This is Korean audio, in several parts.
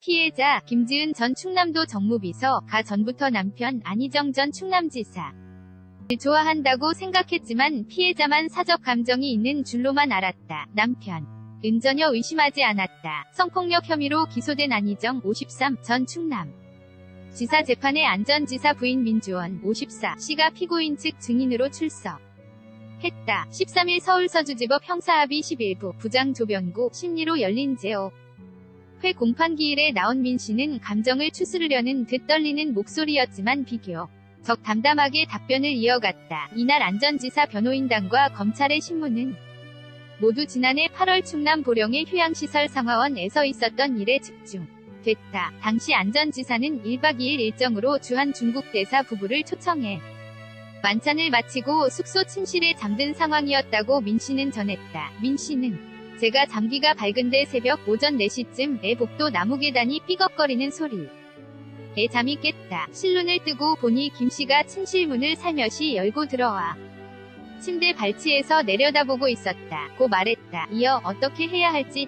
피해자 김지은 전 충남도 정무비서 가 전부터 남편 안희정 전 충남지사 를 좋아한다고 생각했지만 피해자만 사적 감정이 있는 줄로만 알았다. 남편 은 전혀 의심하지 않았다. 성폭력 혐의로 기소된 안희정 53 전 충남 지사 재판에 안 전 지사 부인 민주원 54씨가 피고인 측 증인으로 출석 했다. 13일 서울서주지법 형사합의 11부 부장 조변구 심리로 열린 제5 회 공판기일에 나온 민 씨는 감정을 추스르려는 듯 떨리는 목소리였지만 비교적 담담하게 답변을 이어갔다. 이날 안 전 지사 변호인단과 검찰의 신문은 모두 지난해 8월 충남 보령의 휴양시설 상하원에서 있었던 일에 집중됐다. 당시 안 전 지사는 1박 2일 일정으로 주한 중국 대사 부부를 초청해 만찬을 마치고 숙소 침실에 잠든 상황이었다고 민 씨는 전했다. 민 씨는 제가 잠기가 밝은데 새벽 오전 4시쯤에 복도 나무 계단이 삐걱거리는 소리에 잠이 깼다. 실눈을 뜨고 보니 김 씨가 침실 문을 살며시 열고 들어와 침대 발치에서 내려다보고 있었다. 고 말했다. 이어 어떻게 해야 할지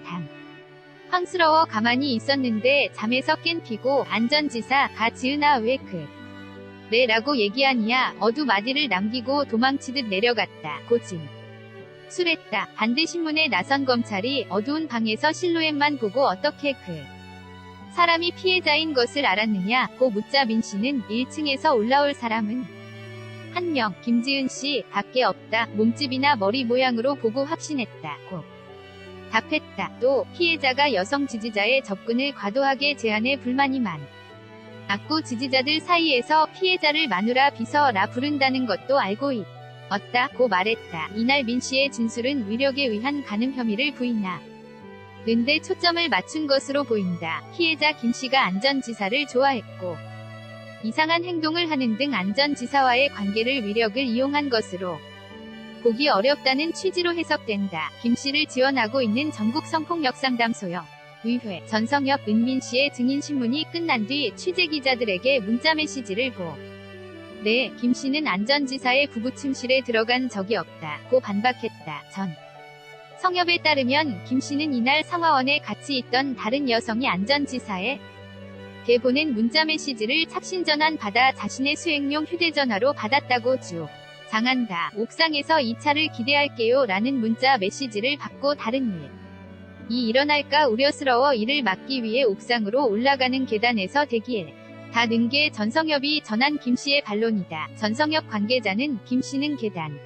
황스러워 가만히 있었는데 잠에서 깬 피고 안 전 지사가 지은아 왜 그래 라고 얘기하니야 어두마디를 남기고 도망치듯 내려갔다. 고진 술했다. 반대 신문에 나선 검찰이 어두운 방에서 실루엣만 보고 어떻게 사람이 피해자인 것을 알았느냐 고 묻자 민 씨는 1층에서 올라올 사람은 한 명, 김지은 씨 밖에 없다. 몸집이나 머리 모양으로 보고 확신했다. 고 답했다. 또 피해자가 여성 지지자의 접근을 과도하게 제한해 불만이 많았고 지지자들 사이에서 피해자를 마누라 비서라 부른다는 것도 알고 있었다. 고 말했다. 이날 민 씨의 진술은 위력에 의한 간음 혐의를 부인하는데 초점을 맞춘 것으로 보인다. 피해자 김 씨가 안 전 지사를 좋아했고 이상한 행동을 하는 등 안 전 지사와의 관계를 위력을 이용한 것으로 보기 어렵다는 취지로 해석된다. 김 씨를 지원하고 있는 전국 성폭력상담소협 의회 전성협 은민 씨의 증인 신문이 끝난 뒤 취재기자들에게 문자 메시지를 네, 김 씨는 안 전 지사의 부부 침실에 들어간 적이 없다. 고 반박했다. 전 성협에 따르면 김 씨는 이날 상하원에 같이 있던 다른 여성이 안 전 지사에 보낸 문자 메시지를 착신 전환 받아 자신의 수행용 휴대전화로 받았다고 주장한다. 옥상에서 이 차를 기대할게요 라는 문자 메시지를 받고 다른 일이 일어날까 우려스러워 이를 막기 위해 옥상으로 올라가는 계단에서 대기에 다 는 게 전성협이 전한 김 씨의 반론이다. 전성협 관계자는 김 씨는 계단에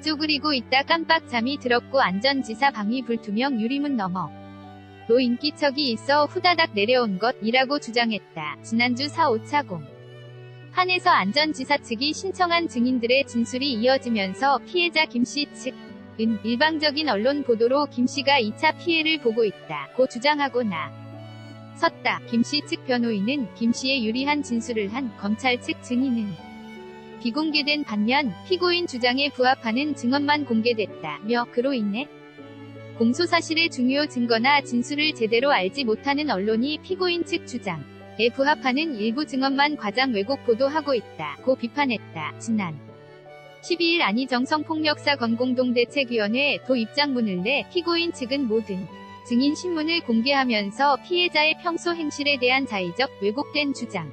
쪼그리고 있다 깜빡 잠이 들었고 안 전 지사 방이 불투명 유리문 너머 로 인기척이 있어 후다닥 내려온 것이라고 주장했다. 지난주 4.5차 공판에서 안 전 지사 측이 신청한 증인들의 진술이 이어지면서 피해자 김 씨 측은 일방적인 언론 보도로 김 씨가 2차 피해를 보고 있다고 주장하고 섰다. 김 씨 측 변호인은 김 씨의 유리한 진술을 한 검찰 측 증인은 비공개된 반면 피고인 주장에 부합하는 증언만 공개됐다며 그로 인해 공소사실의 중요 증거나 진술을 제대로 알지 못하는 언론이 피고인 측 주장에 부합하는 일부 증언만 과장 왜곡 보도하고 있다고 비판했다. 지난 12일 안희정 성폭력사건 공동대책위원회 도 입장문을 내 피고인 측은 모든 증인 신문을 공개하면서 피해자의 평소 행실에 대한 자의적 왜곡된 주장을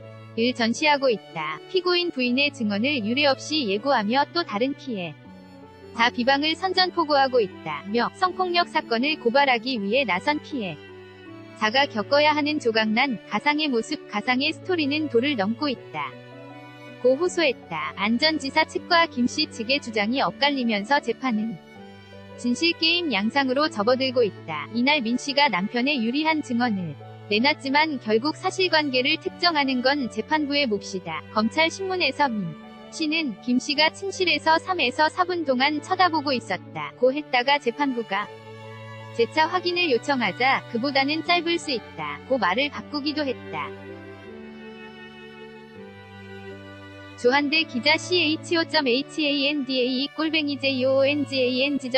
전시하고 있다. 피고인 부인의 증언을 유례없이 예고하며 또 다른 피해자 비방을 선전포고하고 있다며 성폭력 사건을 고발하기 위해 나선 피해자가 겪어야 하는 조각난 가상의 모습, 가상의 스토리는 도를 넘고 있다. 고 호소했다. 안 전 지사 측과 김 씨 측의 주장이 엇갈리면서 재판은 진실게임 양상으로 접어들고 있다. 이날 민 씨가 남편의 유리한 증언을 내놨지만 결국 사실관계를 특정하는 건 재판부의 몫이다. 검찰 신문에서 민 씨는 김 씨가 침실에서 3에서 4분 동안 쳐다보고 있었다. 고 했다가 재판부가 재차 확인을 요청하자 그보다는 짧을 수 있다. 고 말을 바꾸기도 했다. 조한대 기자 CHO.HANDAE _JOONGANG